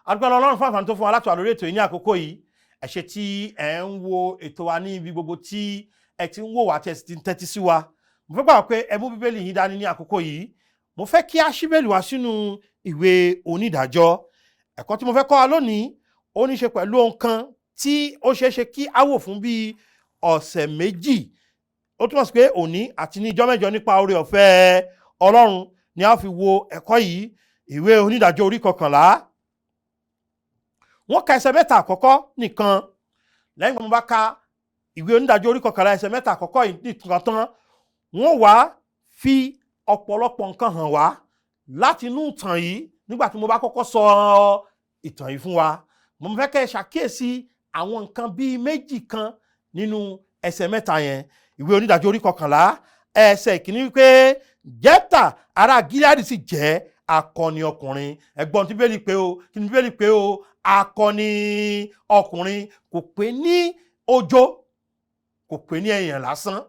Agbára Ọlọ́run fún àǹfààní tó fún wa láti wà lórí ètò yìí ní àkókò yìí. Ẹ ṣé tí ẹ ń wo ètò wa ní ibi gbogbo tí ẹ ti ń wò wá tí ẹ ti ń tẹ́tí sí wa. Mo fẹ́ gbà pé ẹ mú Bíbélì yín dání ní àkókò yìí. Mo fẹ́ kí a ṣí Bíbélì wá sínú ìwé Onídàájọ́. Ẹ̀kọ́ tí mo fẹ́ kọ́ wa lónìí ó ní ṣe pẹ̀lú ohun kan tí ó ṣeé ṣe kí a wò fún bí ọ̀sẹ̀ méjì. Ó túmọ̀ sí pé òní àti ní ijọ́ mẹ́jọ nípa oore ọ̀fẹ́ Ọlọ́run ni a fi wo ẹ̀kọ́ yìí. Ìwé Onídàájọ́ orí 11. Wọ́n ka ẹsẹ̀ mẹ́ta àkọ́kọ́ nìkan. Lẹ́yìn tí mo bá ka ìwé Onídàájọ́ orí 11 ẹsẹ̀ mẹ́ta àkọ́kọ́ yìí nìkan tán, wọ́n wá fi ọ̀pọ̀lọpọ̀ nǹkan hàn wá láti inú ìtàn yìí. Nígbà tí mo bá kọ́kọ́ sọ ìtàn yìí fún wa, mo fẹ́ kẹ́ ẹ ṣàkíyèsí àwọn nǹkan bíi méjì kan nínú ẹsẹ̀ mẹ́ta yẹn. Ìwé Onídàájọ́ orí 11 ẹsẹ̀ ìkíní wípé Jẹ́fítà ará Gíleádì sì jẹ́ akọni ọkùnrin. Ẹ̀gbọ́n tí Bíbélì pé o, kí ni Bíbélì pé o? Akọni ọkùnrin. Kò pé ní ojo, kò pé ní èèyàn lásán.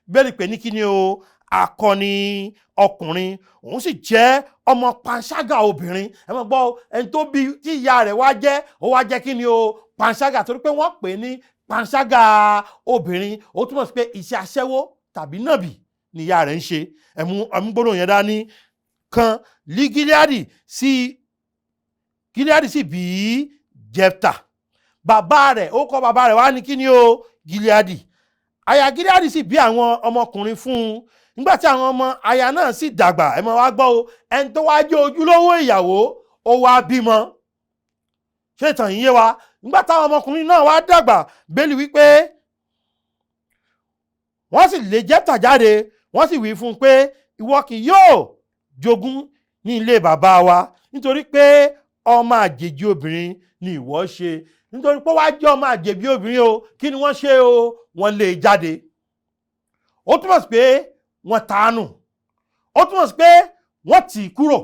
Bíbélì pé ní kí ni o? Akọni ọkùnrin. Òun sì jẹ́ ọmọ panṣágà obìnrin. Ẹ máa gbọ́, ẹni tó bí tí ìyá rẹ̀ wá jẹ́, ó wá jẹ́ kí ni o? Panṣágà, torí pé wọ́n pè ní panṣágà obìnrin. Ó túmọ̀ sí pé iṣẹ́ aṣẹ́wó tàbí nàbì ni ìyá rẹ̀ ń ṣe. Ẹ̀mú gbólóhùn yẹn dání. Kan lí Gíleádì sì bí Jẹ́fítà. Bàbá rẹ̀, ó kọ bàbá rẹ̀ wá ní kí ni o? Gíleádì. Aya Gíleádì sì bí àwọn ọmọkùnrin fún un. Nígbà tí àwọn ọmọ aya náà sì dàgbà, ẹ máa wá gbọ́ o, ẹni tó wá jẹ́ ojúlówó ìyàwó ó wá bímọ. Ṣé ìtàn yìí yé wa? Nígbà táwọn ọmọkùnrin náà wá dàgbà, Bíbélì wípé wọ́n sì lé Jẹ́fítà jáde, wọ́n sì wí fún un pé ìwọ kì yóò jogún ní ilé bàbá wa, nítorí pé ọmọ àjèjì obìnrin ni ìwọ ṣe. Nítorí pé wá jẹ́ ọmọ àjèjì obìnrin o, kí ni wọ́n ṣe o? Wọ́n lé e jáde. Ó túmọ̀ sí pé wọ́n tàánù. Ó túmọ̀ sí pé wọ́n tì í kúrò.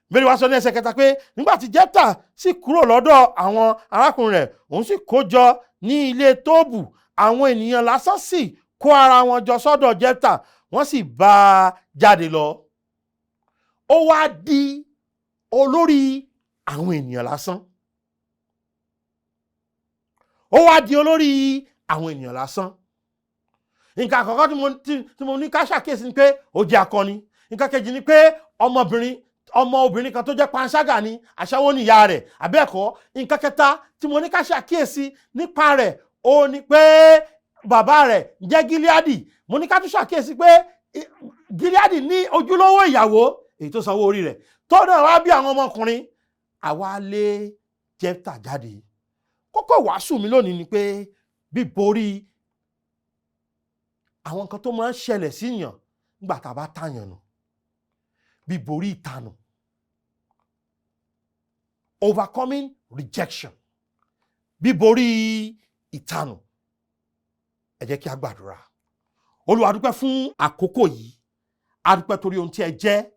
Bíbélì wá sọ ní ẹsẹ̀ kẹta pé nígbà tí Jẹ́fítà sì kúrò lọ́dọ̀ àwọn arákùnrin rẹ̀, òun sì kó jọ ní ilé Tóbù. Àwọn ènìyàn lásán sì kó ara wọn jọ sọ́dọ̀ Jẹ́fítà, wọ́n sì bá a jáde lọ. Ó wá di olórí àwọn ènìyàn lásán. Ó wá di olórí àwọn ènìyàn lásán. Nǹkan àkọ́kọ́ tí mo ní ká ṣàkíyèsí ni pé ó jẹ́ akọni. Nǹkan kejì ni pé ọmọ obìnrin kan tó jẹ́ panṣágà ni, aṣẹ́wó ni ìyá rẹ̀, àbẹ́ẹ̀kọ́. Nǹkan kẹta tí mo ní ká ṣàkíyèsí nípa rẹ̀ ó ní pé bàbá rẹ̀ jẹ́ Gíleádì. Mo ní ká tún ṣàkíyèsí pé Gíleádì ní ojúlówó ìyàwó èyí tó sanwó orí rẹ̀. Tó náà wá bí àwọn ọmọkùnrin, àwa lé Jẹ́fítà jáde. Kókó ìwàásù mi lónìí ni pé bíborí àwọn nǹkan tó máa ń ṣẹlẹ̀ síyàn nígbà tá a bá tàyàn nù. Bíborí ìtanù. Overcoming rejection. Bíborí ìtanù. Ẹ jẹ́ kí a gbàdúrà. Olúwa a dúpẹ́ fún àkókò yìí. A dúpẹ́ torí ohun tí ẹ jẹ́.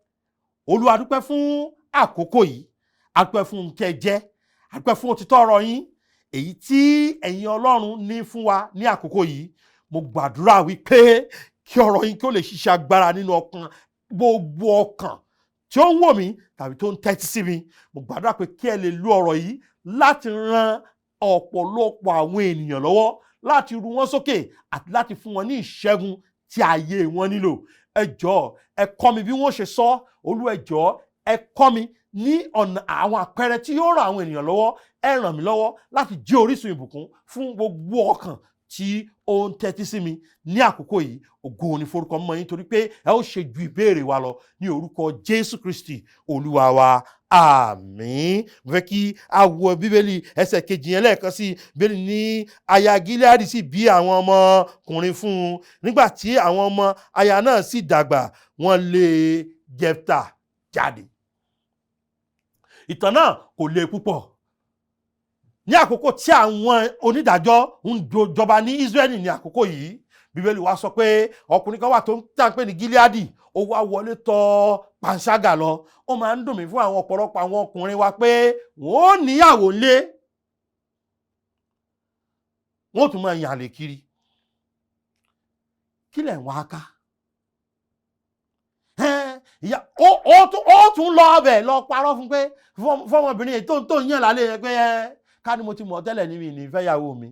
Olúwa a dúpẹ́ fún àkókò yìí. A dúpẹ́ fún ohun tí ẹ jẹ́. A dúpẹ́ fún òtítọ́ ọ̀rọ̀ yín èyí tí ẹ̀yin Ọlọ́run ní fún wa ní àkókò yìí. Mo gbàdúrà wípé kí ọ̀rọ̀ yín kí ó lè ṣiṣẹ́ agbára nínú ọkàn gbogbo ọkàn tí ó ń wò mí tàbí tó ń tẹ́tí sí mi. Mo gbàdúrà pé kí ẹ lè lo ọ̀rọ̀ yìí láti ran ọ̀pọ̀lọpọ̀ àwọn ènìyàn lọ́wọ́, láti ru wọn sókè àti láti fún wọn ní ìṣẹ́gun tí ayé wọn nílò. Ẹ jọ̀ọ́ ẹ kọ́ mi bí wọ́n ṣe sọ. Olúwa ẹ jọ̀ọ́ ẹ kọ́ mi ní ọ̀nà àwọn àpẹẹrẹ tí yóò ran àwọn ènìyàn lọ́wọ́. Ẹ ràn mí lọ́wọ́ láti jẹ́ orísun ìbùkún fún gbogbo ọkàn tí ó ń tẹ́tí sí mi ní àkókò yìí. Ògo ni forúkọ mímọ́ yín, torí pé ẹ ó ṣe ju ìbéèrè wa lọ ní orúkọ Jésù Kristi Olúwa wa. Àmín. Mo fẹ́ kí a wo Bíbélì ẹsẹ̀ kejì yẹn lẹ́ẹ̀kan sí. Bíbélì ní aya Gíleádì sì bí àwọn ọmọkùnrin fún un. Nígbà tí àwọn ọmọ aya náà sì dàgbà, wọ́n lé Jẹ́fítà jáde. Ìtàn náà kò le púpọ̀. Ní àkókò tí àwọn onídàájọ́ ń jọba ní Ísírẹ́lì ní àkókò yìí, Bíbélì wá sọ pé ọkùnrin kan wà tó ń tà ń pè ní Gíleádì. Ó wá wọlé tọ̀ panṣágà lọ. Ó máa ń dùn mí fún àwọn ọ̀pọ̀lọpọ̀ àwọn ọkùnrin wa pé wọ́n ò níyàwó lé, wọ́n ò tún máa yàn àlè kiri. Kí lẹ̀ ń wá ká? ìyá ó tún lọ ọbẹ̀ lọ parọ́ fún pé fọmọbìnrin tó ń yàn lálẹ́ yẹn pé ká ní mo ti mọ̀ tẹ́lẹ̀ ní mi ní fẹ́ yàwó mi.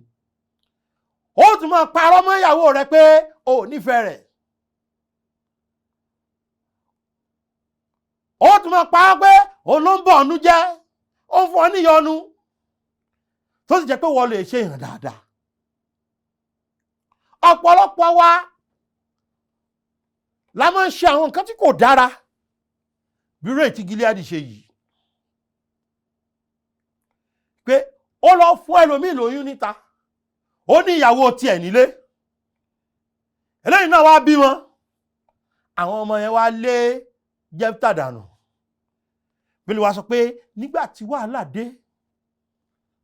Ó tún máa parọ́ mọ́ ìyàwó rẹ̀ pé o nífẹ̀ẹ́ rẹ̀. Ó tún máa parọ́ pé òun ló ń bọ̀ ọ́nú jẹ́, ó ń fún ọ níyọnu, tó sì jẹ́ pé wọ́n lè ṣe ìrìn dáadáa. Ọ̀pọ̀lọpọ̀ wa la máa ń ṣe àwọn nǹkan tí kò dára bí irú ètí Gilead ṣe yìí, pé ó lọ fún ẹlòmíì lóyún níta, ó ní ìyàwó tiẹ̀ nílé, eléyìí náà wá bímọ, àwọn ọmọ yẹn wá lé Jẹ́fítà dànù. Bíbélì wá sọ pé nígbà tí wàhálà dé,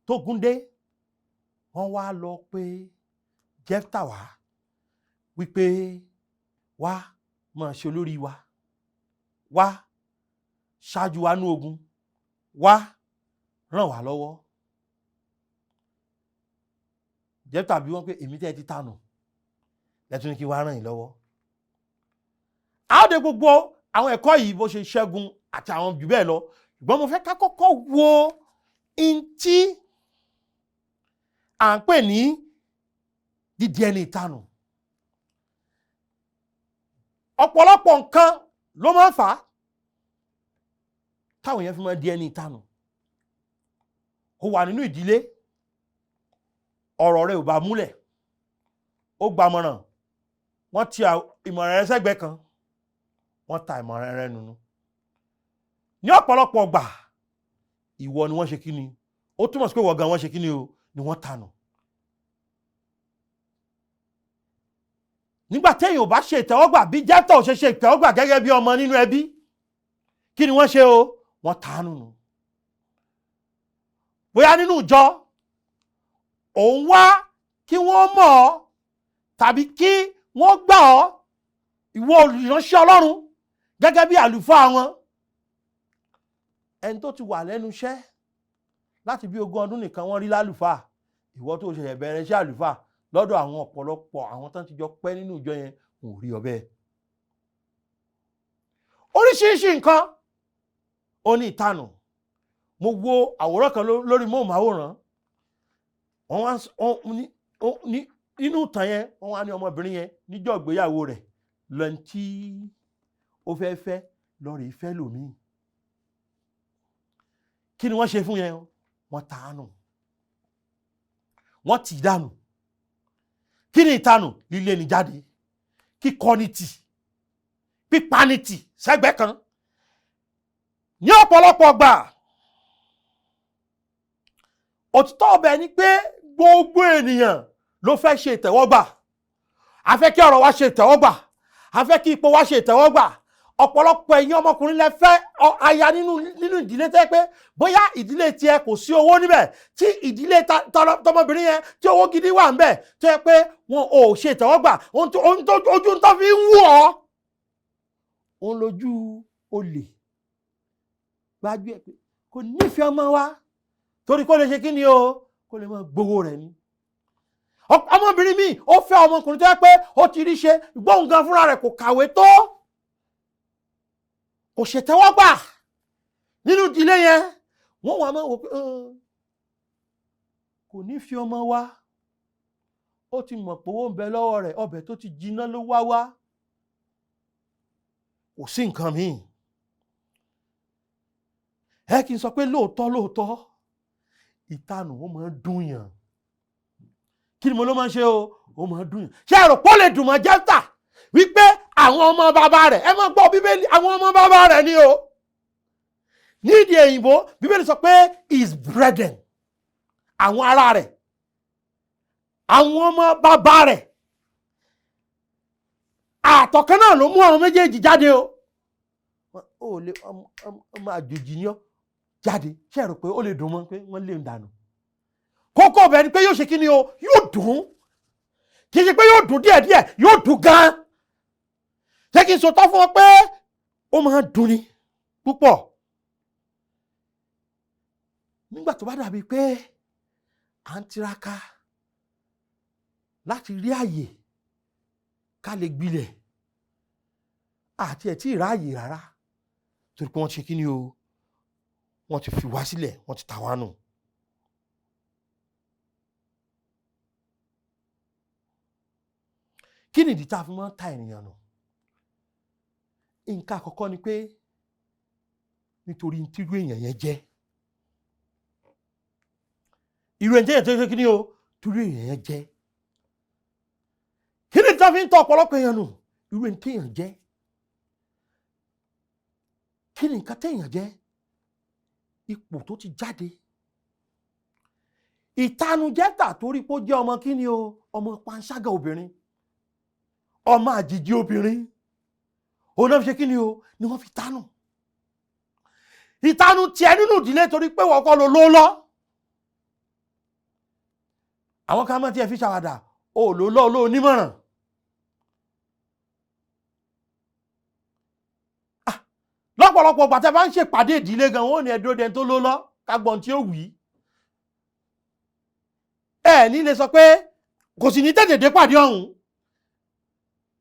tógun dé, wọ́n wá lọ pé Jẹ́fítà wá wípé wá máa ṣe olórí wa, wá ṣáájú wa ní ogun, wá ràn wá lọ́wọ́. Jẹ́fítà bí wọ́n pé èmi tẹ́ ti tànù lẹ́tún ní kí wá ràn yín lọ́wọ́. Àádé gbogbo àwọn ẹ̀kọ́ yìí bó ṣe ṣẹ́gun àti àwọn jù bẹ́ẹ̀ lọ, ṣùgbọ́n mo fẹ́ ká kọ́kọ́ wo in tí à ń pè ní dídi ẹni ìtanù. Ọ̀pọ̀lọpọ̀ nǹkan ló máa ń fà á táwọn èèyàn fi máa di ẹni ìtanù. Ó wà nínú ìdílé, ọ̀rọ̀ rẹ̀ ò bá múlẹ̀, ó gbàmọ̀ràn, wọ́n ti ìmọ̀ràn rẹ̀ sẹ́gbẹ̀ẹ́ kan, wọ́n ta ìmọ̀ràn rẹ̀ nínú. Ní ọ̀pọ̀lọpọ̀ ọgbà ìwọ ni wọ́n ṣe kíni, ó túmọ̀ sí pé ìwọ gan wọ́n ṣe kíni o, ni wọ́n tanù. Nígbà téèyàn ò bá ṣe ìtẹ́wọ́gbà bí Jẹ́fítà ò ṣe ìtẹ́wọ́gbà gẹ́gẹ́ bí ọmọ nínú ẹbí, kí ni wọ́n ṣe o, wọ́n tanù nù. Bóyá nínú ìjọ òun wá kí wọ́n mọ̀ ọ́ tàbí kí wọ́n gbà ọ́, ìwọ olùránṣẹ́ Ọlọ́run gẹ́gẹ́ bí àlùfáà wọn. Ẹni tó ti wà lẹ́nu iṣẹ́ láti bí 20 ọdún nìkan wọ́n rí lálùfáà, ìwọ tó ṣẹ̀ṣẹ̀ bẹ̀rẹ̀ iṣẹ́ àlùfáà lọ́dọ̀ àwọn ọ̀pọ̀lọpọ̀ àwọn tán ti jọ pẹ́ nínú ìjọ yẹn ò rí ọ bẹ́ẹ̀. Oríṣiríṣi nǹkan ó ní ìtanù. Mo wo àwòrán kan lórí móhùnmáwòrán, nínú ìtàn yẹn wọ́n wá ní ọmọbìnrin yẹn níjọ́ ìgbéyàwó rẹ̀ lẹ́ni tí ó fẹ́ lọ́rẹ̀ ìfẹ́ lòmíì. Kí ni wọ́n ṣe fún yẹn? Wọ́n tàánù, wọ́n tì dànù. Kí ni ìtanù? Lílé ni jáde, kíkọ́ni tì, pípani tì sẹ́gbẹ́ kan. Ní ọ̀pọ̀lọpọ̀ gbà òtítọ́ ọbẹ̀ ni pé gbogbo ènìyàn ló fẹ́ ṣe ìtẹ́wọ́gbà. A fẹ́ kí ọ̀rọ̀ wa ṣe ìtẹ́wọ́gbà, a fẹ́ kí ipò wa ṣe ìtẹ́wọ́gbà. Ọ̀pọ̀lọpọ̀ ẹ̀yin ọmọkùnrin lẹ fẹ́ aya nínú ìdílé tẹ́ pé bóyá ìdílé tiẹ̀ kò sí owó níbẹ̀, tí ìdílé tọmọbìnrin yẹn tí owó gidi wà níbẹ̀ tó yẹ pé wọn ò ṣe ìtẹ́wọ́gbà, ojú ń tọ́ fi ń wù ọ́, òun lójú olè gbájú ẹ̀ pé kò nífẹ̀ẹ́ ọmọ wa torí kó lè ṣe kí ni o, kó lè máa gbowó rẹ̀ ni. Ọmọbìnrin míì ó fẹ́ ọmọkùnrin tó yẹ pé ó ti rí ṣe gbóhùn gan fúnra rẹ̀ kò kàwé tó, kò ṣètẹ́wọ́gbà nínú ìdílé yẹn. Wọ́n wà máa wò pé kò ní fi ọmọ wa, ó ti mọ̀ pé owó ń bẹ lọ́wọ́ rẹ̀, ọbẹ̀ tó ti jiná ló wá, kò sí nǹkan míì. Kí n sọ pé lóòótọ́ ìtanù ó máa ń dùn yàn. Kí ni mo ló máa ń ṣe o? Ó máa ń dùn yàn. Ṣé ẹ rò pé ó lè dùn mọ́ Jẹ́fítà wípé àwọn ọmọ bàbá rẹ̀, ẹ máa gbọ́ Bíbélì, àwọn ọmọ bàbá rẹ̀ ni o. Ní èdè òyìnbó Bíbélì sọ pé his brethren, àwọn ará rẹ̀, àwọn ọmọ bàbá rẹ̀. Àtọ̀kan náà ló mú àwọn méjèèjì jáde o. Ó lè ọmọ àjòjì ni ó jáde. Ṣé ẹ rò pé ó lè dùn mọ́ pé wọ́n lè ń dànù? Kókó ọbẹ̀ ni pé yóò ṣe kí ni o, yóò dùn. Kì í ṣe pé yóò dùn díẹ̀díẹ̀, yóò dùn gan. Ṣé kí n sọtọ́ fún ọ pé ó máa ń dùn ni púpọ̀. Nígbà tó bá dàbí pé à ń tiraka láti rí àyè ká lè gbilẹ̀ àti ẹ̀ tí ì ráàyè rárá. torí pé wọ́n ti ṣe kí ni o wọ́n ti fi wá sílẹ̀ wọ́n ti tà wá nù. Kí ni ìdí tá a fi máa ń ta ènìyàn nù? Nǹkan àkọ́kọ́ ni pé nítorí tírú èèyàn yẹn jẹ́. Irú ẹni tó ṣe kí ni o tírú èèyàn yẹn jẹ́. Kí ni ìdí tá a fi ń tọ ọ̀pọ̀lọpọ̀ èèyàn nù? Irú ẹni téèyàn jẹ́. Kí ni nǹkan téèyàn jẹ́? Ipò tó ti jáde. Ìtanujẹ́ tà torí pé ó jẹ́ ọmọ kí ni o ọmọ panṣágà obìnrin. Ọmọ àjèjì obìnrin. Òun náà fi ṣe kí ni o ni wọ́n fi tánù. Ìtanu tiẹ̀ nínú ìdílé torí pé wọ́n kọ́ ló ló lọ. Àwọn kan máa tiẹ̀ fi ṣàwàdà o ló lọ ló onímọ̀ràn. Lọ́pọ̀lọpọ̀ gbàtẹ́ bá ń ṣèpàdé ìdílé gan wọ́n ní ẹ̀dọ́ dẹni tó ló lọ kágbọ́n tí ó wí. Ẹ ní lè sọ pé kò sì ní tètè dé pàdé ọ̀hún.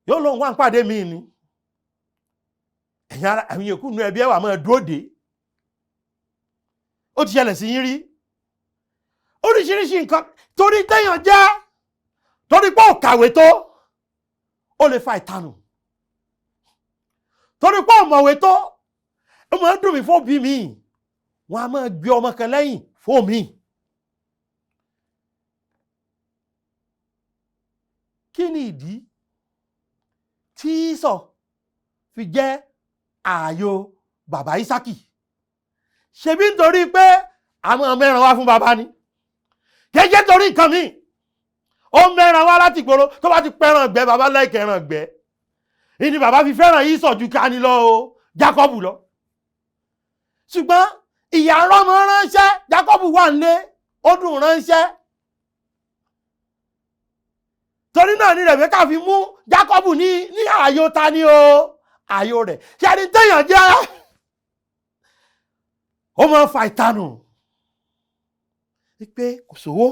Yóò lóun wá ń pàdé mi ni. Ẹ̀yin yòókù nínú ẹbí ẹwà máa dúró dé. Ó ti ṣẹlẹ̀ sí yín rí. Oríṣiríṣi nǹkan torí téèyàn jẹ́ torí pé ò kàwé tó ó lè fa ìtanù. Torí pé ò mọ̀wé tó ó máa ń dùn mí fóbi mi. Wọ́n á máa gbé ọmọ kan lẹ́yìn fún mi. Kí ni ìdí tí Ísọ̀ fi jẹ́ ààyò bàbá Ísákì? Ṣebí nítorí pé àwọn mẹ́ran wá fún bàbá ni. Kéjẹ́ torí nǹkan mi. Ó mẹ́ran wá láti gbòòrò tó bá ti pẹ́ràn gbẹ́ bàbá láìkẹ́ ẹran gbẹ́. Ìní bàbá fi fẹ́ràn Ísọ̀ ju ká ní lọ o Jákọ́bù lọ. Ṣùgbọ́n ìyá rọ́mọ ránṣẹ́ Jákọ́bù wà nílé ó dùn ránṣẹ́. Torí náà ni Rèbékà fi mú Jákọ́bù ní ààyò ta ni o ààyò rẹ̀. Ṣé ẹni téèyàn jẹ́ ó máa ń fa ìtanù. Wípé kò sówó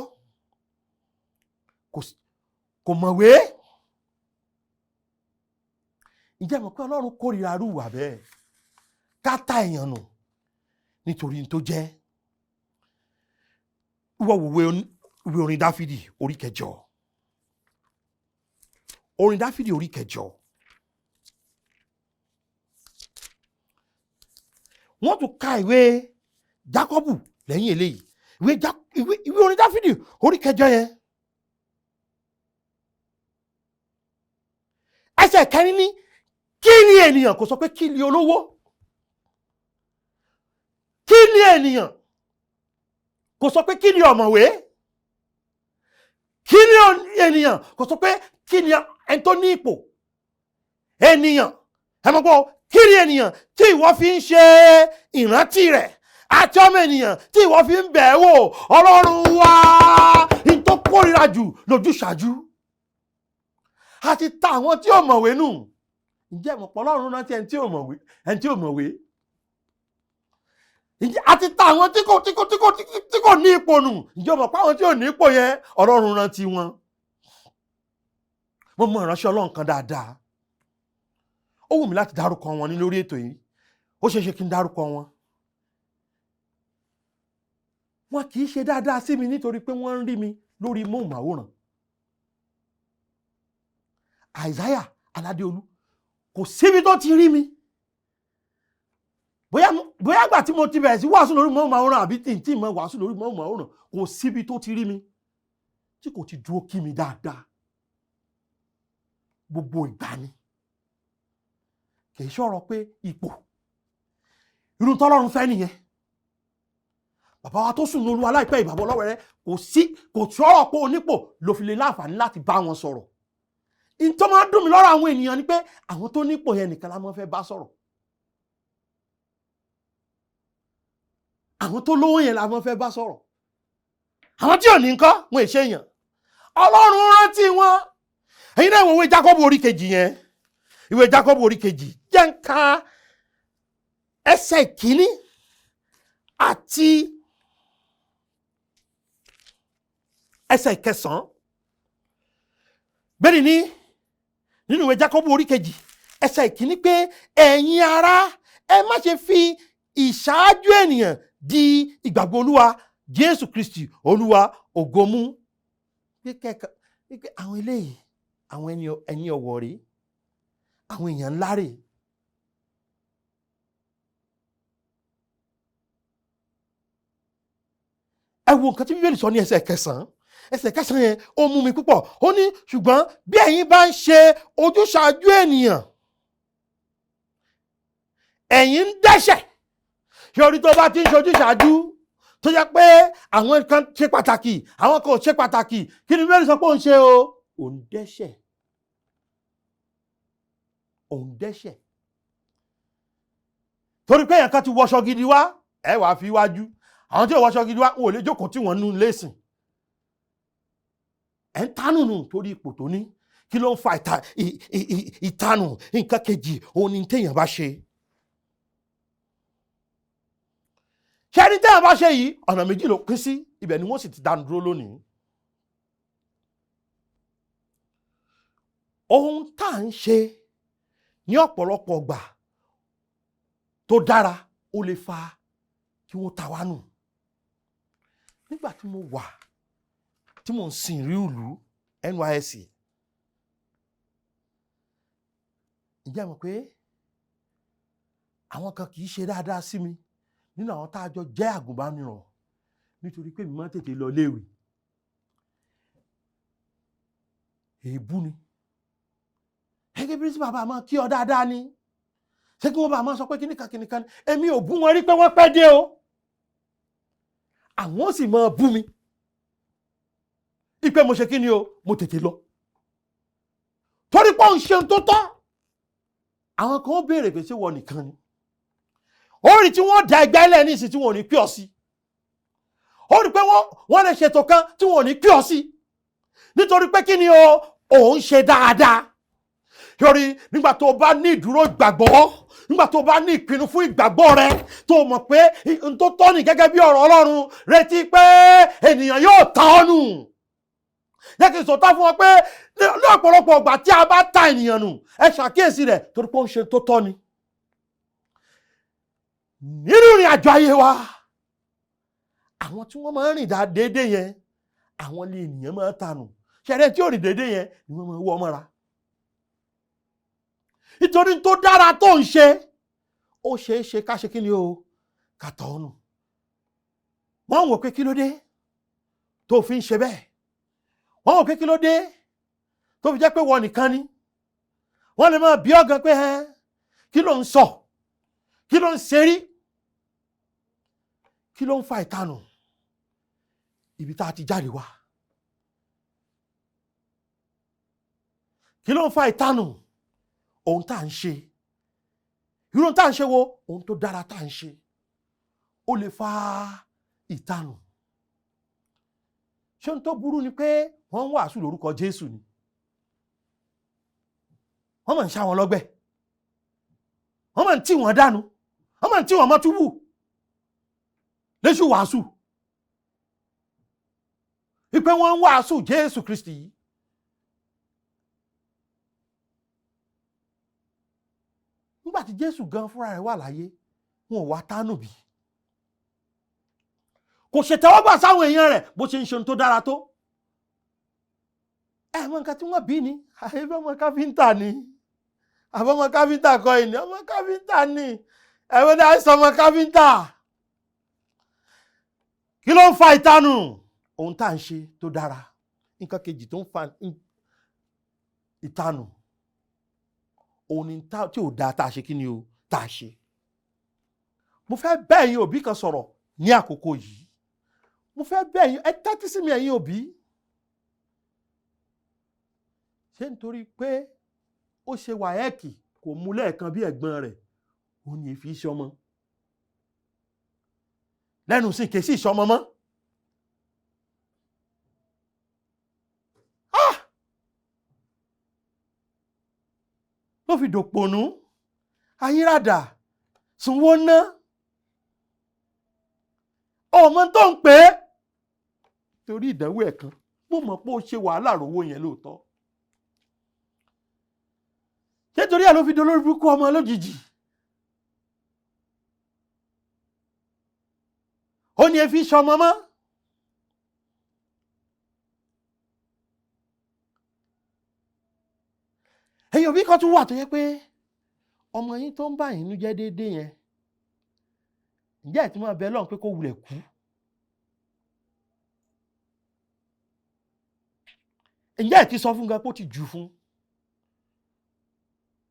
kò mọ̀wé. Ǹjẹ́ mọ̀ pé Ọlọ́run kórìíra irú ìwà bẹ́ẹ̀ ká ta èèyàn nù nítorí tó jẹ́. Ìwọ wòwe orin Dáfídì orí 9. Orin Dáfídì orí 9. Wọ́n tún ka ìwé Jákọ́bù lẹ́yìn eléyìí. Ìwé orin Dáfídì orí 9 yẹn. Ẹsẹ̀ 4 ní kí ni ènìyàn kò sọ pé kí ni olówó. Kí ni ènìyàn kò sọ pé kí ni ọ̀mọ̀wé. Kí ni ènìyàn kò sọ pé kí ni ẹni tó ní ipò. Ènìyàn ẹ mọ̀ pé kí ni ènìyàn tí ìwọ fi ń ṣe ìrántí rẹ̀ àti ọmọ ènìyàn tí ìwọ fi ń bẹ̀ wò. Ọlọ́run wá ní tó kórìíra jù lójúṣàjú. Àti ta àwọn tí ò mọ̀wé nù. Ǹjẹ́ mọ̀ pé Ọlọ́run rántí ẹni tí ò mọ̀wé. Àti ta àwọn tí kò ní ipò nù. Ǹjẹ́ mọ̀ pé àwọn tí ò ní ipò yẹn Ọlọ́run rántí wọn. Mo mọ ìránṣẹ́ Ọlọ́run kan dáadáa. Ó wù mí láti dárúkọ wọn ní lórí ètò yìí. Ó ṣeéṣe kí n dárúkọ wọn. Wọn kì í ṣe dáadáa sí mi nítorí pé wọ́n ń rí mi lórí móhùnmáwòrán. Àìsáyà Aládéolú kò síbi tó ti rí mi. Bóyá gbà tí mo ti bẹ̀rẹ̀ sí wàásù lórí móhùnmáwòrán àbí tí mo wàásù lórí móhùnmáwòrán kò síbi tó ti rí mi tí kò ti dúró kí mi dáadáa. Gbogbo ìgbà ni. Kì í ṣọ̀rọ̀ pé ipò irú tọ́lọ́run fẹ́ nìyẹn. Bàbá wa tó sùn ní Olúwa láìpẹ́ ìbàbọ̀ Ọlọ́wẹ̀rẹ́ kò ṣọ̀rọ̀ pé onípò ló fi lè láǹfààní láti bá wọn sọ̀rọ̀. In tó máa ń dùn mí lọ́rọ̀ àwọn ènìyàn ni pé àwọn tó nípò yẹn nìkan la máa fẹ́ bá sọ̀rọ̀. Àwọn tó lówó yẹn la máa fẹ́ bá sọ̀rọ̀. Àwọn tí ò ní ńkọ́ wọn èṣe èèyàn. Ọlọ́run rántí wọn. Ẹ̀yin náà wo ìwé Jákọ́bù orí 2 yẹn. Ìwé Jákọ́bù orí 2 jẹ́ ń ka ẹsẹ̀ 1 àti ẹsẹ̀ 9. Bẹ́ẹ̀ ni nínú ìwé Jákọ́bù orí 2 ẹsẹ̀ 1 pé ẹ̀yin ará ẹ má ṣe fi ìṣáájú ènìyàn di ìgbàgbọ́ Olúwa Jésù Kristi Olúwa ògo mú. Pé àwọn eléyìí àwọn ẹni ọ̀wọ̀ rèé, àwọn èèyàn ńlá rèé. Ẹ wo nǹkan tí Bíbélì sọ ní ẹsẹ̀ 9. Ẹsẹ̀ 9 yẹn ó mú mi púpọ̀. Ó ní ṣùgbọ́n bí ẹ̀yin bá ń ṣe ojúṣàájú ènìyàn, ẹ̀yin ń dẹ́ṣẹ̀. Ṣorí tó bá ti ń ṣojúṣàájú tó jẹ́ pé àwọn kan ṣe pàtàkì, àwọn kan ò ṣe pàtàkì, kí ni Bíbélì sọ pé ó ń ṣe o? Ò ń dẹ́ṣẹ̀. Ò ń dẹ́ṣẹ̀. Torí pé èèyàn kan ti wọṣọ gidi wá, ẹ wàá fi wájú. Àwọn tí ò wọṣọ gidi wá, wọn ò lè jókòó tí wọ́n nú lẹ́sìn. Ẹ ń tánù nù torí ipò tó ní. Kí ló ń fa ìtanù? Nǹkan kejì òun ni téèyàn bá ṣe. Ṣé ẹni téèyàn bá ṣe yìí, ọ̀nà méjì ló pín sí, ibẹ̀ ni wọ́n sì ti dánu dúró lónìí. Ohun tá à ń ṣe ní ọ̀pọ̀lọpọ̀ ọgbà tó dára ó lè fa kí wọ́n ta wá nù. Nígbà tí mo wà tí mo ń sin rí ìlú NYSC, ǹjẹ́ mọ̀ pé àwọn kan kì í ṣe dáadáa sí mi nínú àwọn tá a jọ jẹ́ àgùnbánirọ̀ nítorí pé mi máa ń tètè lọ léèwé. Èébú ni. Gẹ́gẹ́ bí tí bàbá máa kí ọ dáadáa ni. Ṣé kí wọ́n bá máa sọ pé kíníkan kíníkan ni? Èmi ò bú wọn rí pé wọ́n pẹ́ dé o. Àwọn sì máa bú mi. Ìpé mo ṣe kí ni o? Mo tètè lọ. Torí pé òun ṣe ohun tó tọ́. Àwọn kan ó béèrè pé ṣé wọ́n nìkan ni. Ó rí tí wọ́n da ẹgbẹ́ ilẹ̀ ní ìsìn tí wọ́n ò ní pí ọ sí. Ó rí pé wọ́n lè ṣètò kan tí wọ́n ò ní pí ọ sí. Nítorí pé kí ni o? Òun ṣe dáadáa. Yorí nígbà tó bá ní ìdúró ìgbàgbọ́, nígbà tó bá ní ìpinnu fún ìgbàgbọ́ rẹ, tó mọ̀ pé n tó tọ́ ní gẹ́gẹ́ bí ọ̀rọ̀ Ọlọ́run, retí pé ènìyàn yóò ta ọ́ nù. Jẹ́ kí n sọ̀tá fún ọ pé ní ọ̀pọ̀lọpọ̀ ìgbà tí a bá ta ènìyàn nù, ẹ ṣàkíyèsí rẹ̀ torí pé ó ń ṣe tó tọ́ ni. Nínú ìrìn àjò ayé wa, àwọn tí wọ́n máa ń rìn déédéé yẹn, àwọn ni ènìyàn máa ń ta nù. Ṣẹ̀rẹ́ tí ò rìn déédéé yẹn ni wọ́n máa ń wọ́ mọ́ra. Nítorí tó dára tó ń ṣe, ó ṣeé ṣe ká ṣe kí ni o? Ká tọ̀ ọ́ nù. Wọ́n wò pé kí ló dé tó fi ń ṣe bẹ́ẹ̀? Wọ́n wò pé kí ló dé tó fi jẹ́ pé wọ́n nìkan ni? Wọ́n lè máa bí ọ̀gán pé kí ló ń sọ? Kí ló ń ṣe rí? Kí ló ń fa ìtanù? Ibi tá a ti jáde wá. Kí ló ń fa ìtanù? Ohun tá à ń ṣe. Irú ohun tá à ń ṣe wo? Ohun tó dára tá à ń ṣe. Ó lè fa ìtanù. Ṣé ohun tó burú ni pé wọ́n ń wàásù lórúkọ Jésù ni? Wọ́n máa ń ṣá wọn lọ́gbẹ́. Wọ́n máa ń tì wọ́n dànù. Wọ́n máa ń tì wọ́n mọ́ túbú. Léṣù wàásù. Wípé wọ́n ń wàásù Jésù Kristi yìí. Nígbà tí Jésù gan fúnra rẹ̀ wà láyé, wọn ò wá tánù bí. Kò ṣètẹ́wọ́gbà sáwọn èèyàn rẹ̀ bó ṣe ń ṣe ohun tó dára tó. Ẹ mọ̀ nǹkan tí wọ́n bí ni, àyẹ̀fẹ́ ọmọ káfíńtà ni. Àbọ̀mọ káfíńtà kọ́ ẹni, ọmọ káfíńtà ni. Ẹ̀wọ́n dá sọ ọmọ káfíńtà. Kí ló ń fa ìtanù? Ohun tá à ń ṣe tó dára. Nǹkan kejì tó ń fa ìtanù. Òun ni tí ò dáa tá a ṣe kí ni o? Tá a ṣe. Mo fẹ́ bẹ̀ ẹ̀yin òbí kan sọ̀rọ̀ ní àkókò yìí. Mo fẹ́ bẹ̀ ẹ̀yin, ẹ tẹ́tí sí mi ẹ̀yin òbí. Ṣé nítorí pé ó ṣe wàhẹ́ẹ̀kì kò mú lẹ́ẹ̀kan bí ẹ̀gbọ́n rẹ̀, ó ní èéfì ìṣọmọ. Lẹ́nu sí kèsì ìṣọmọ mọ́. Ló fi dòpònú, ayírádà, sunwó ná. Ọmọ tó ń pè é torí ìdánwò ẹ̀kan. Mo mọ̀ pé ó ṣe wàhálà rówó yẹn lóòótọ́. Ṣé torí ẹ̀ ló fi dolórí burúkú ọmọ lójijì? ó ní ẹ fi ṣọmọ mọ́. èèyàn bí kan tún wà tó yẹ pé ọmọ yín tó ń bá yín nú jẹ́ déédéé yẹn ǹjẹ́ ẹ̀ tí máa bẹ lọ́run pé kó wulẹ̀ kú. ǹjẹ́ ẹ̀ ti sọ fún gan pé ó ti jù fún.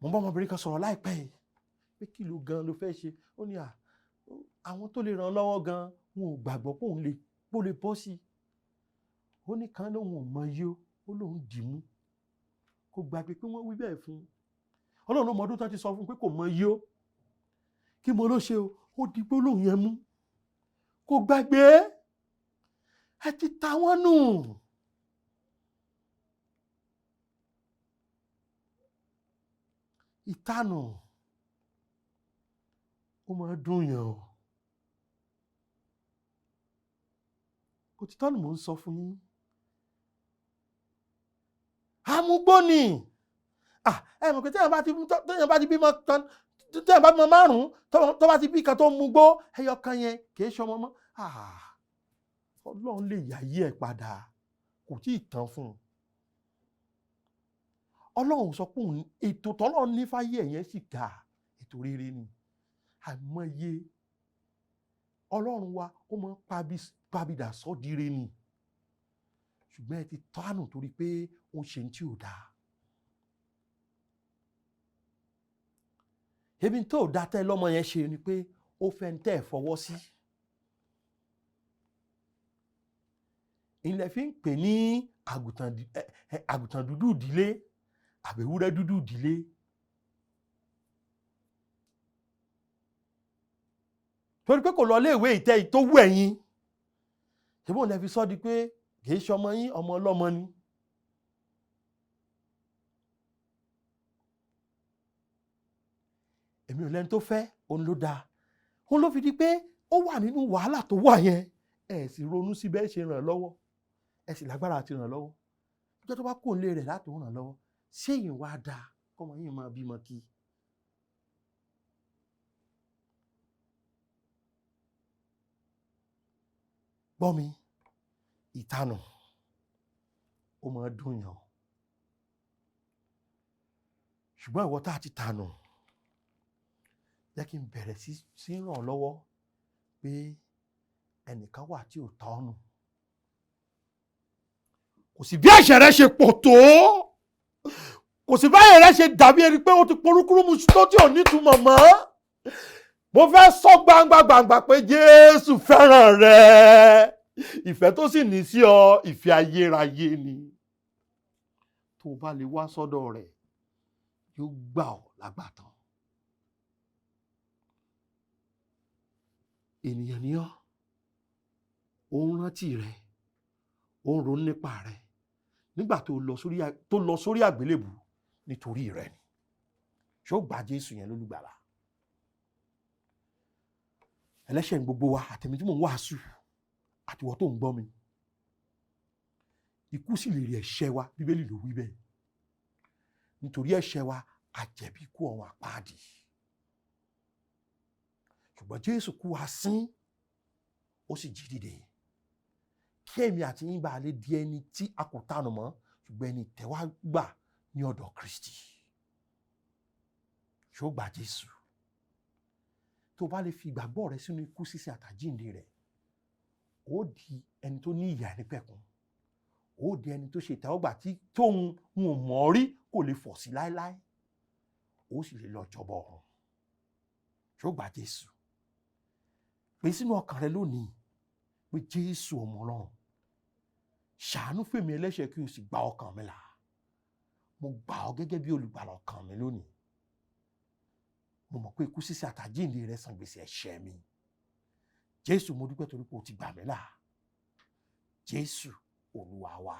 mo bá ọmọbìnrin kan sọ̀rọ̀ láìpẹ́ yìí pé kí ló gan ló fẹ́ ṣe. ó ní àwọn tó lè ràn lọ́wọ́ gan wọn ò gbàgbọ́ pé òun lè bọ́ sí i. ó ní kan lóun ò mọ iye ó lóun dì mú kó gbàgbé pé wọ́n wí bẹ́ẹ̀ fún un. ọlọ́run ọmọ ọdún tó ti sọ fún un pé kò mọ iye kí mo ló ṣe ó di gbólóhùn yẹn mú kó gbàgbé ẹ ti ta wọ́n nù. ìtanù ó máa dùn yàn o. òtítọ́ ni mò ń sọ fún yín. amúgbó ni ẹ mọ̀ pé téèyàn bá ti bímọ tán téèyàn bá bímọ 5 tó bá ti bí kan tó ń mugbó ẹyọ kan yẹn kìí ṣọmọ mọ́. ọlọ́run lè yáyé ẹ̀ padà kò tí ì tán fún un. ọlọ́run sọ pé ètò tọ́lọ́run ní fáyé ẹ̀yẹn sì ga ètò rere ni. àìmọye ọlọ́run wa ó máa ń pabidà sọ́dire ni ṣùgbọ́n ẹ ti tánù torí pé ó ń ṣe tí ò dáa. ebi tó dá tẹ́ lọ́mọ yẹn ṣe ni pé ó fẹ́ ń tẹ́ ẹ̀ fọwọ́ sí. ilẹ̀ fi ń pè ní àgùntàn dúdú ìdílé àbẹ̀wúrẹ́ dúdú ìdílé. torí pé kò lọ ilé ìwé ìtẹ́ tó wù ẹ̀yin ṣébó lẹ fi sọ di pé kì í ṣọmọ yín ọmọ ọlọ́mọ ni. èmi ò lẹ́ni tó fẹ́ òun ló dáa òun ló fi di pé ó wà nínú wàhálà tó wà yẹn ẹ sì ronú sí bẹ́ẹ̀ ṣe ràn lọ́wọ́ ẹ sì lágbára àti ràn lọ́wọ́ ìjọ tó bá kó lé rẹ̀ láti ràn lọ́wọ́ ṣé èyí wá dáa kọ́mọ yín máa bímọ kí. gbọ́ mi ìtanù ó máa dùn yàn ṣùgbọ́n ìwọ tá a ti tanù jẹ́ kí n bẹ̀rẹ̀ sí ràn lọ́wọ́ pé ẹnìkan wà tí ò tọ́ nù. kò sí bí ẹ̀ṣẹ̀ rẹ ṣe pọ̀ tó kò sí báyìí rẹ ṣe dàbí ẹni pé ó ti porúkúrú mu tó tí ò nítumọ̀ mọ́. mo fẹ́ sọ gbangba pé Jésù fẹ́ràn rẹ ìfẹ́ tó sì ní sí ọ ìfẹ́ ayérayé ni. tó o bá lè wá sọ́dọ̀ rẹ̀ yóò gbà ọ́ lágbàtàn. ènìyàn ni ọ́ ó ń rántí rẹ ó ń ronú nípa rẹ nígbà tó lọ sórí àgbélébù nítorí rẹ ni ṣó gba Jésù yẹn lólùgbàlà. ẹlẹ́ṣẹ̀ gbogbo wa àtẹ̀mí tí mò ń wàásù àtiwọ́ tó ń gbọ́ mi ikú sì lè rí ẹ̀ṣẹ̀ wa Bíbélì ló wí bẹ́ẹ̀ nítorí ẹ̀ṣẹ̀ wa àjẹ̀bí ikú ọ̀run àpáàdì. ṣùgbọ́n Jésù kú asín ó sì jí dìde kí èmi àti yín bá lè di ẹni tí a kò tánù mọ́ ṣùgbọ́n ẹni tẹ́wọ́gbà ní ọ̀dọ̀ Kristi. ṣó gba Jésù tó bá lè fi ìgbàgbọ́ rẹ sínú ikú sísìn àtàjíǹde rẹ̀ ó di ẹni tó ní ìyà nípẹ̀kun ó di ẹni tó ṣe ìtẹ́wọ́gbà tí tóun ò mọ̀ rí kò lè fọ̀ sí láéláé ó sì lè lọ jọba ọ̀run. ṣó gba Jésù pè sínú ọkàn rẹ lónìí pé Jésù ọmọ Ọlọ́run ṣàánú fèmí ẹlẹ́ṣẹ̀ kí o sì gba ọkàn mi là. mo gbà ọ́ gẹ́gẹ́ bí olùgbàlà ọkàn mi lónìí. mo mọ̀ pé ikú sísìn àtàjíǹde rẹ san gbèsè ẹ̀ṣẹ̀ mi. Jésù mo dúpẹ́ torí pé o ti gbà mí là. Jésù Olúwa wa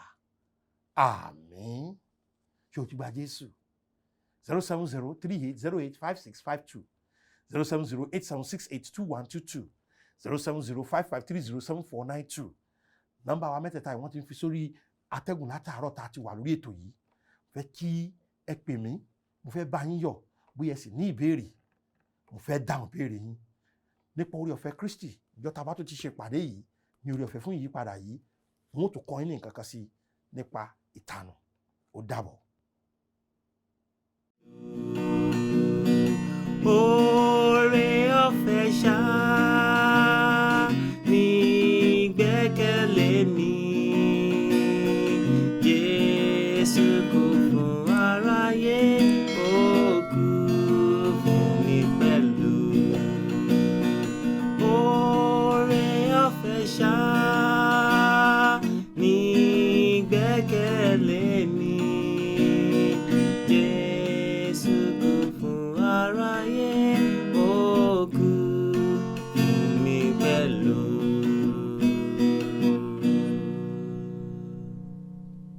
àmín. ṣé o ti gba Jésù? 07038085652 07087682122 07055307492 nọ́mbà wa mẹ́tẹ̀ẹ̀ta yìí wọ́n ti ń fi sórí atẹ́gùn látàárọ̀ tá a ti wà lórí ètò yìí. fẹ́ kí ẹ pè mí mo fẹ́ bá yín yọ̀ bóyá ẹ sì ní ìbéèrè mo fẹ́ dáhùn ìbéèrè yín nípa orí ọ̀fẹ́ Kristi ìjọ tá bá tó ti ṣe pàdé yìí ní orí ọ̀fẹ́ fún ìyípadà yìí wọ́n tó kọ́ yín ní nǹkan kan sí nípa ìtanù. Ó dàbọ̀.